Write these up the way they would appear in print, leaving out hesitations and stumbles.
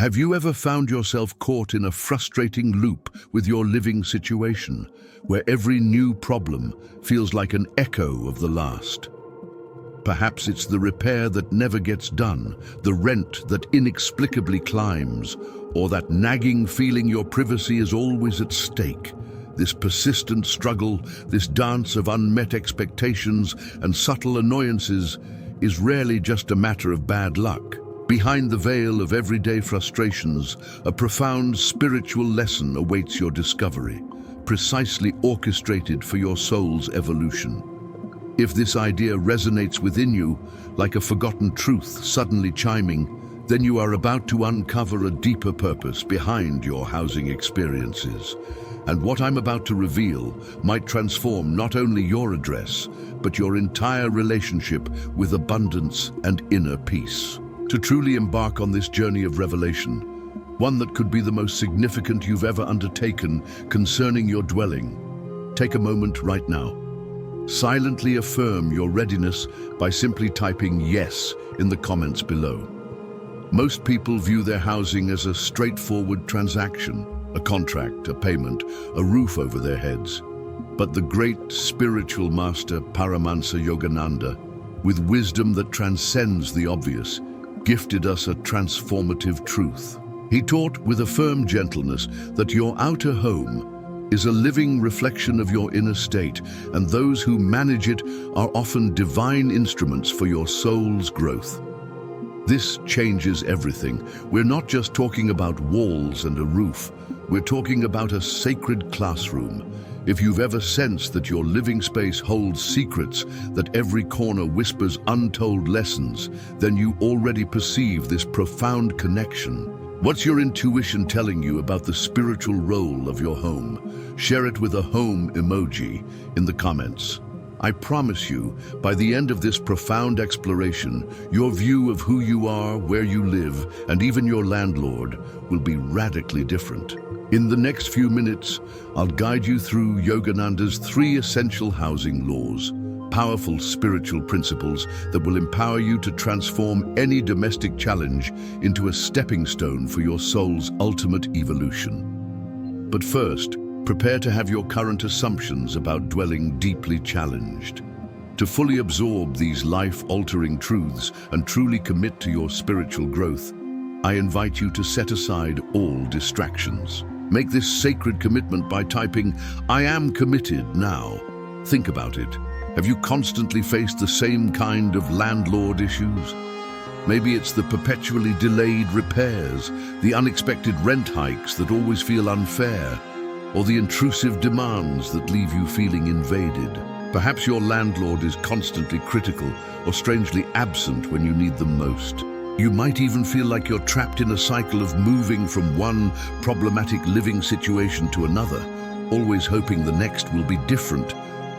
Have you ever found yourself caught in a frustrating loop with your living situation, where every new problem feels like an echo of the last? Perhaps it's the repair that never gets done, the rent that inexplicably climbs, or that nagging feeling your privacy is always at stake. This persistent struggle, this dance of unmet expectations and subtle annoyances, is rarely just a matter of bad luck. Behind the veil of everyday frustrations, a profound spiritual lesson awaits your discovery, precisely orchestrated for your soul's evolution. If this idea resonates within you, like a forgotten truth suddenly chiming, then you are about to uncover a deeper purpose behind your housing experiences. And what I'm about to reveal might transform not only your address, but your entire relationship with abundance and inner peace. To truly embark on this journey of revelation, one that could be the most significant you've ever undertaken concerning your dwelling, take a moment right now. Silently affirm your readiness by simply typing yes in the comments below. Most people view their housing as a straightforward transaction, a contract, a payment, a roof over their heads. But the great spiritual master Paramhansa Yogananda, with wisdom that transcends the obvious, gifted us a transformative truth. He taught with a firm gentleness that your outer home is a living reflection of your inner state, and those who manage it are often divine instruments for your soul's growth. This changes everything. We're not just talking about walls and a roof. We're talking about a sacred classroom. If you've ever sensed that your living space holds secrets, that every corner whispers untold lessons, then you already perceive this profound connection. What's your intuition telling you about the spiritual role of your home? Share it with a home emoji in the comments. I promise you, by the end of this profound exploration, your view of who you are, where you live, and even your landlord will be radically different. In the next few minutes, I'll guide you through Yogananda's 3 essential housing laws, powerful spiritual principles that will empower you to transform any domestic challenge into a stepping stone for your soul's ultimate evolution. But first, prepare to have your current assumptions about dwelling deeply challenged. To fully absorb these life-altering truths and truly commit to your spiritual growth, I invite you to set aside all distractions. Make this sacred commitment by typing, "I am committed" now. Think about it. Have you constantly faced the same kind of landlord issues? Maybe it's the perpetually delayed repairs, the unexpected rent hikes that always feel unfair, or the intrusive demands that leave you feeling invaded. Perhaps your landlord is constantly critical or strangely absent when you need them most. You might even feel like you're trapped in a cycle of moving from one problematic living situation to another, always hoping the next will be different,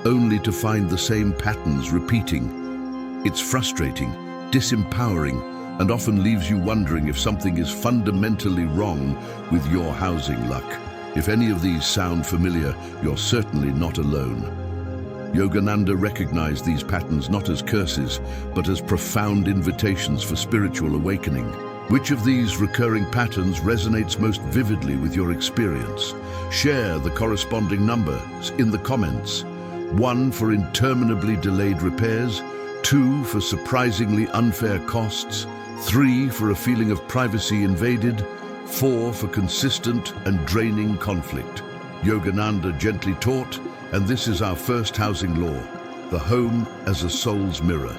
only to find the same patterns repeating. It's frustrating, disempowering, and often leaves you wondering if something is fundamentally wrong with your housing luck. If any of these sound familiar, you're certainly not alone. Yogananda recognized these patterns not as curses, but as profound invitations for spiritual awakening. Which of these recurring patterns resonates most vividly with your experience? Share the corresponding numbers in the comments. 1 for interminably delayed repairs, 2 for surprisingly unfair costs, 3 for a feeling of privacy invaded, 4 for consistent and draining conflict. Yogananda gently taught, and this is our first housing law, the home as a soul's mirror.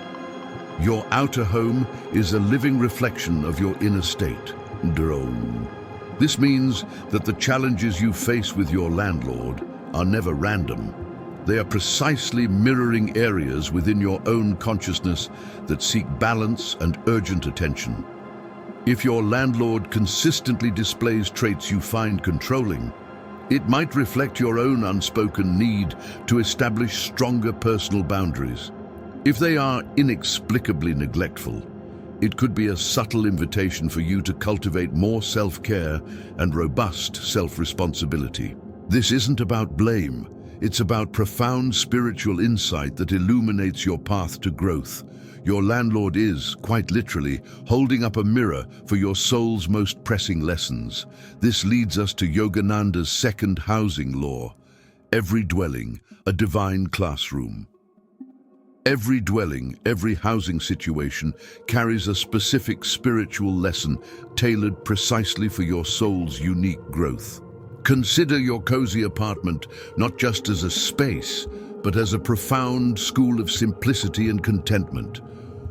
Your outer home is a living reflection of your inner state. Drone. This means that the challenges you face with your landlord are never random. They are precisely mirroring areas within your own consciousness that seek balance and urgent attention. If your landlord consistently displays traits you find controlling, it might reflect your own unspoken need to establish stronger personal boundaries. If they are inexplicably neglectful, it could be a subtle invitation for you to cultivate more self-care and robust self-responsibility. This isn't about blame. It's about profound spiritual insight that illuminates your path to growth. your landlord is, quite literally, holding up a mirror for your soul's most pressing lessons. This leads us to Yogananda's second housing law: every dwelling, a divine classroom. Every dwelling, every housing situation carries a specific spiritual lesson tailored precisely for your soul's unique growth. Consider your cozy apartment not just as a space, but as a profound school of simplicity and contentment.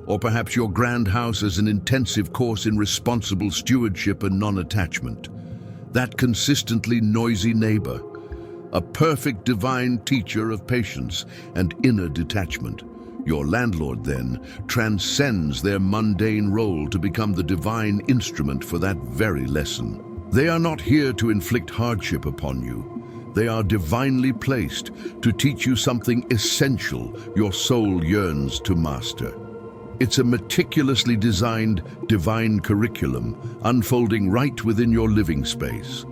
Or perhaps your grand house as an intensive course in responsible stewardship and non-attachment. That consistently noisy neighbor, a perfect divine teacher of patience and inner detachment. Your landlord, then, transcends their mundane role to become the divine instrument for that very lesson. They are not here to inflict hardship upon you. They are divinely placed to teach you something essential your soul yearns to master. It's a meticulously designed divine curriculum unfolding right within your living space.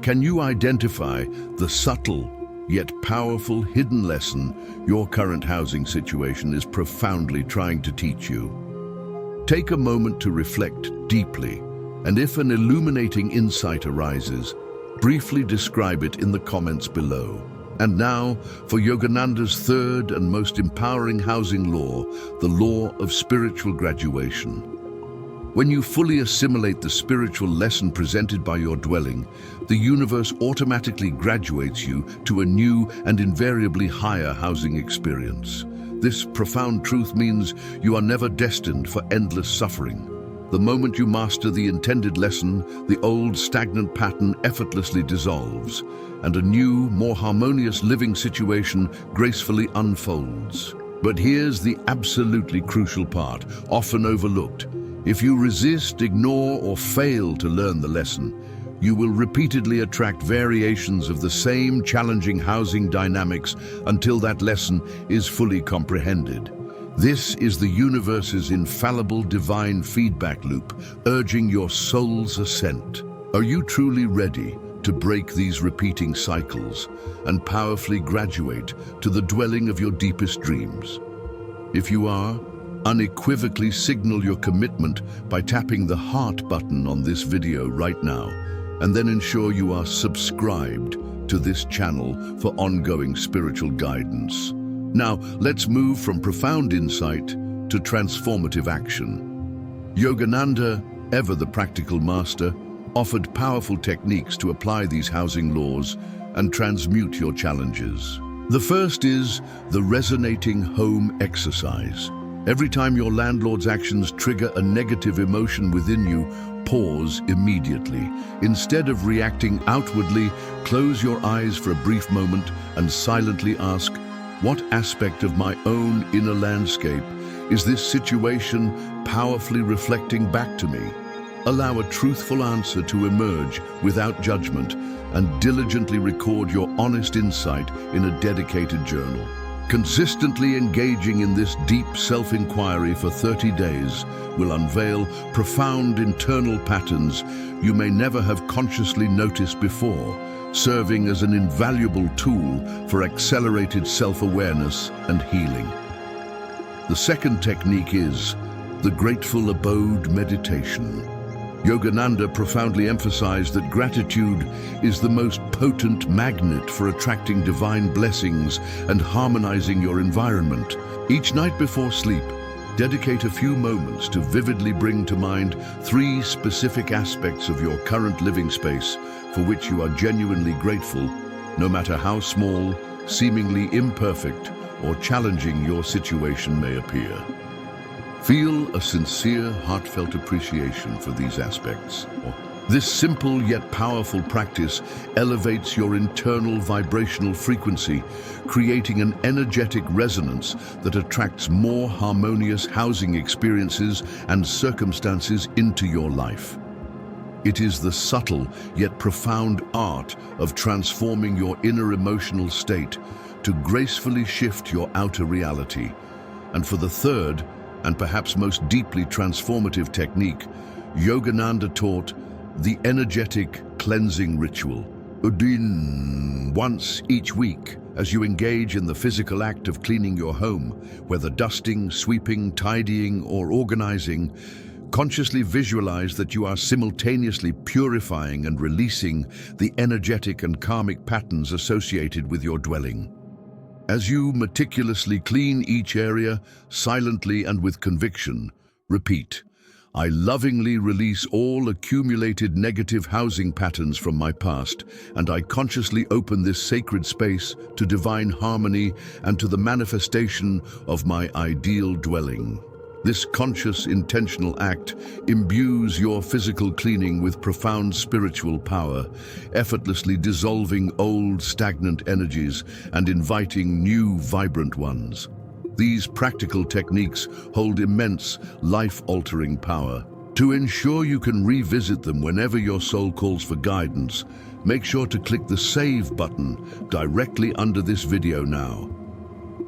Can you identify the subtle yet powerful hidden lesson your current housing situation is profoundly trying to teach you? Take a moment to reflect deeply, and if an illuminating insight arises, briefly describe it in the comments below. And now, for Yogananda's third and most empowering housing law, the law of spiritual graduation. When you fully assimilate the spiritual lesson presented by your dwelling, the universe automatically graduates you to a new and invariably higher housing experience. This profound truth means you are never destined for endless suffering. The moment you master the intended lesson, the old stagnant pattern effortlessly dissolves, and a new, more harmonious living situation gracefully unfolds. But here's the absolutely crucial part, often overlooked. If you resist, ignore, or fail to learn the lesson, you will repeatedly attract variations of the same challenging housing dynamics until that lesson is fully comprehended. This is the universe's infallible divine feedback loop, urging your soul's ascent. Are you truly ready to break these repeating cycles and powerfully graduate to the dwelling of your deepest dreams? If you are, unequivocally signal your commitment by tapping the heart button on this video right now, and then ensure you are subscribed to this channel for ongoing spiritual guidance. Now, let's move from profound insight to transformative action. Yogananda, ever the practical master, offered powerful techniques to apply these housing laws and transmute your challenges. The first is the resonating home exercise. Every time your landlord's actions trigger a negative emotion within you, pause immediately. Instead of reacting outwardly, close your eyes for a brief moment and silently ask, what aspect of my own inner landscape is this situation powerfully reflecting back to me? Allow a truthful answer to emerge without judgment, and diligently record your honest insight in a dedicated journal. Consistently engaging in this deep self-inquiry for 30 days will unveil profound internal patterns you may never have consciously noticed before, serving as an invaluable tool for accelerated self-awareness and healing. The second technique is the grateful abode meditation. Yogananda profoundly emphasized that gratitude is the most potent magnet for attracting divine blessings and harmonizing your environment. Each night before sleep, dedicate a few moments to vividly bring to mind 3 specific aspects of your current living space for which you are genuinely grateful, no matter how small, seemingly imperfect, or challenging your situation may appear. Feel a sincere, heartfelt appreciation for these aspects. This simple yet powerful practice elevates your internal vibrational frequency, creating an energetic resonance that attracts more harmonious housing experiences and circumstances into your life. It is the subtle yet profound art of transforming your inner emotional state to gracefully shift your outer reality. And for the third, and perhaps most deeply transformative technique, Yogananda taught the energetic cleansing ritual. Udin, once each week, As you engage in the physical act of cleaning your home, whether dusting, sweeping, tidying, or organizing, consciously visualize that you are simultaneously purifying and releasing the energetic and karmic patterns associated with your dwelling. As you meticulously clean each area, silently and with conviction, repeat, I lovingly release all accumulated negative housing patterns from my past, and I consciously open this sacred space to divine harmony and to the manifestation of my ideal dwelling. This conscious, intentional act imbues your physical cleaning with profound spiritual power, effortlessly dissolving old, stagnant energies and inviting new, vibrant ones. These practical techniques hold immense, life-altering power. To ensure you can revisit them whenever your soul calls for guidance, make sure to click the Save button directly under this video now.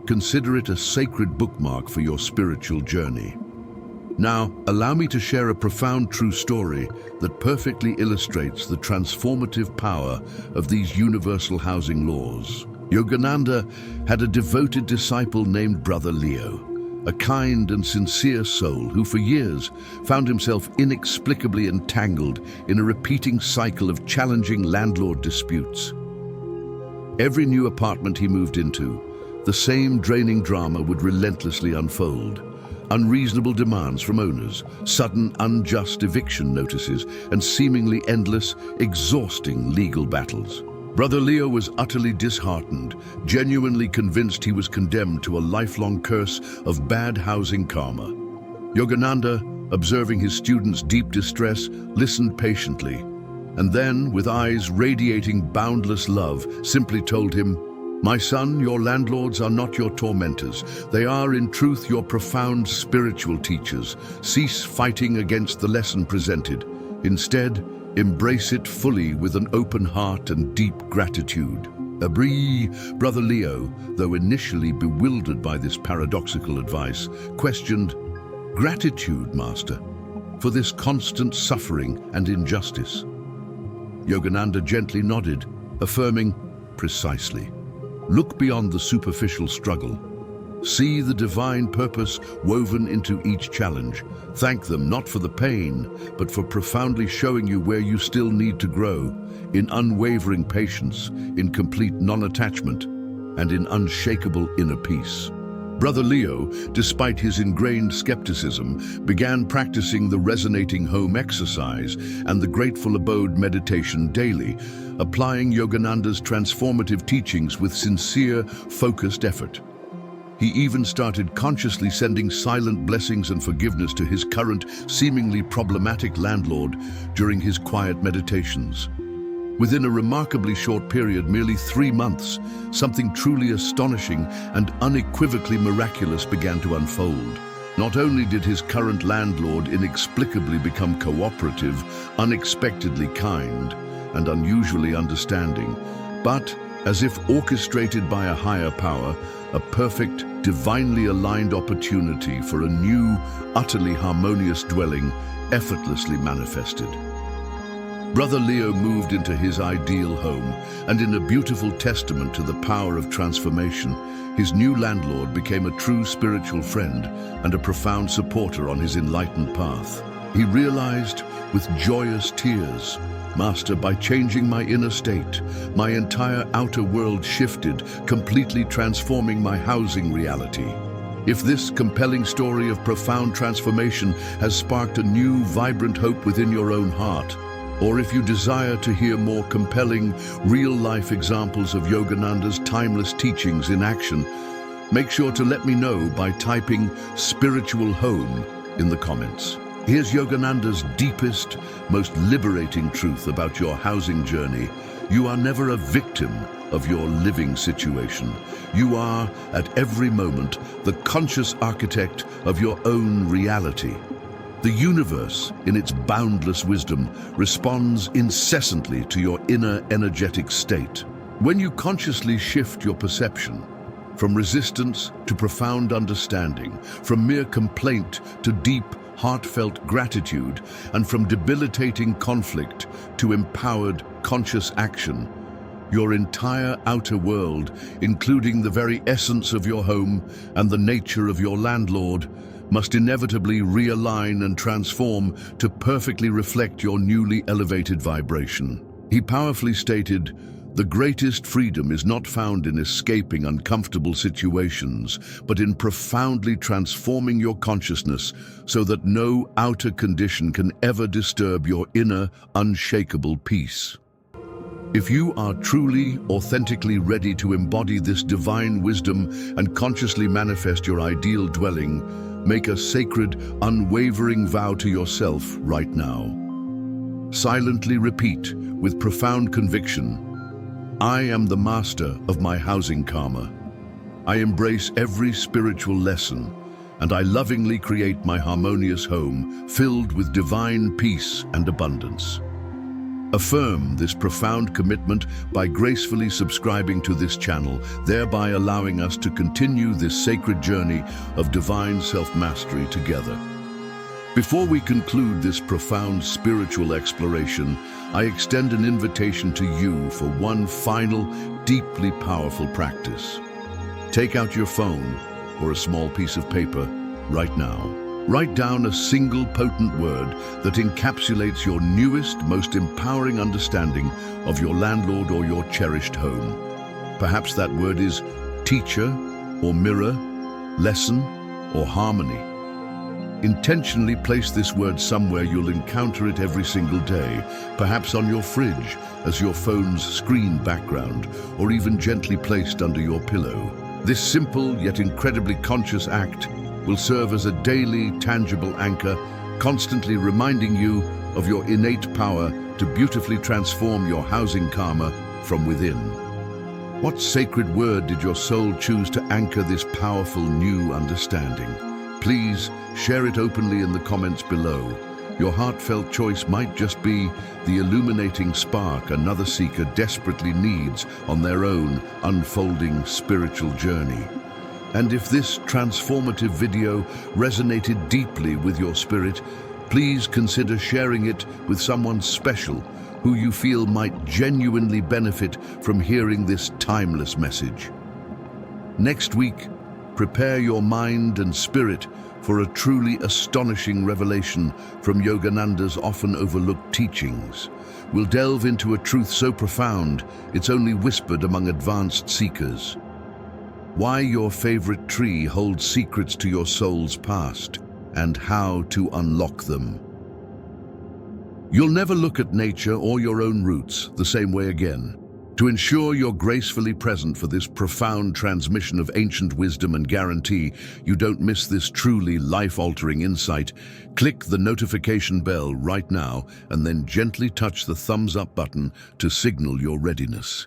Consider it a sacred bookmark for your spiritual journey. Now, allow me to share a profound true story that perfectly illustrates the transformative power of these universal housing laws. Yogananda had a devoted disciple named Brother Leo, a kind and sincere soul who for years found himself inexplicably entangled in a repeating cycle of challenging landlord disputes. Every new apartment he moved into, the same draining drama would relentlessly unfold. Unreasonable demands from owners, sudden unjust eviction notices, and seemingly endless, exhausting legal battles. Brother Leo was utterly disheartened, genuinely convinced he was condemned to a lifelong curse of bad housing karma. Yogananda, observing his student's deep distress, listened patiently, and then, with eyes radiating boundless love, simply told him, My son, your landlords are not your tormentors. They are, in truth, your profound spiritual teachers. Cease fighting against the lesson presented. Instead, embrace it fully with an open heart and deep gratitude. Brother Leo, though initially bewildered by this paradoxical advice, questioned, Gratitude, Master, for this constant suffering and injustice. Yogananda gently nodded, affirming, Precisely. Look beyond the superficial struggle. See the divine purpose woven into each challenge. Thank them not for the pain, but for profoundly showing you where you still need to grow, in unwavering patience, in complete non-attachment, and in unshakable inner peace. Brother Leo, despite his ingrained skepticism, began practicing the resonating home exercise and the grateful abode meditation daily, applying Yogananda's transformative teachings with sincere, focused effort. He even started consciously sending silent blessings and forgiveness to his current, seemingly problematic landlord during his quiet meditations. Within a remarkably short period, merely 3 months, something truly astonishing and unequivocally miraculous began to unfold. Not only did his current landlord inexplicably become cooperative, unexpectedly kind, and unusually understanding, but, as if orchestrated by a higher power, a perfect, divinely aligned opportunity for a new, utterly harmonious dwelling effortlessly manifested. Brother Leo moved into his ideal home, and in a beautiful testament to the power of transformation, his new landlord became a true spiritual friend and a profound supporter on his enlightened path. He realized, with joyous tears, Master, by changing my inner state, my entire outer world shifted, completely transforming my housing reality. If this compelling story of profound transformation has sparked a new, vibrant hope within your own heart, or if you desire to hear more compelling, real-life examples of Yogananda's timeless teachings in action, make sure to let me know by typing "spiritual home" in the comments. Here's Yogananda's deepest, most liberating truth about your housing journey. You are never a victim of your living situation. You are, at every moment, the conscious architect of your own reality. The universe, in its boundless wisdom, responds incessantly to your inner energetic state. When you consciously shift your perception, from resistance to profound understanding, from mere complaint to deep, heartfelt gratitude, and from debilitating conflict to empowered, conscious action, Your entire outer world, including the very essence of your home and the nature of your landlord, must inevitably realign and transform to perfectly reflect your newly elevated vibration. He powerfully stated, "The greatest freedom is not found in escaping uncomfortable situations, but in profoundly transforming your consciousness so that no outer condition can ever disturb your inner, unshakable peace." If you are truly, authentically ready to embody this divine wisdom and consciously manifest your ideal dwelling, make a sacred, unwavering vow to yourself right now. Silently repeat, with profound conviction, "I am the master of my housing karma. I embrace every spiritual lesson, and I lovingly create my harmonious home filled with divine peace and abundance." Affirm this profound commitment by gracefully subscribing to this channel, thereby allowing us to continue this sacred journey of divine self-mastery together. Before we conclude this profound spiritual exploration, I extend an invitation to you for one final, deeply powerful practice. Take out your phone or a small piece of paper right now. Write down a single potent word that encapsulates your newest, most empowering understanding of your landlord or your cherished home. Perhaps that word is teacher or mirror, lesson or harmony. Intentionally place this word somewhere you'll encounter it every single day, perhaps on your fridge, as your phone's screen background, or even gently placed under your pillow. This simple yet incredibly conscious act will serve as a daily, tangible anchor, constantly reminding you of your innate power to beautifully transform your housing karma from within. What sacred word did your soul choose to anchor this powerful new understanding? Please share it openly in the comments below. Your heartfelt choice might just be the illuminating spark another seeker desperately needs on their own unfolding spiritual journey. And if this transformative video resonated deeply with your spirit, please consider sharing it with someone special who you feel might genuinely benefit from hearing this timeless message. Next week, prepare your mind and spirit for a truly astonishing revelation from Yogananda's often overlooked teachings. We'll delve into a truth so profound, it's only whispered among advanced seekers. Why your favorite tree holds secrets to your soul's past, and how to unlock them. You'll never look at nature or your own roots the same way again. To ensure you're gracefully present for this profound transmission of ancient wisdom and guarantee you don't miss this truly life-altering insight, click the notification bell right now and then gently touch the thumbs up button to signal your readiness.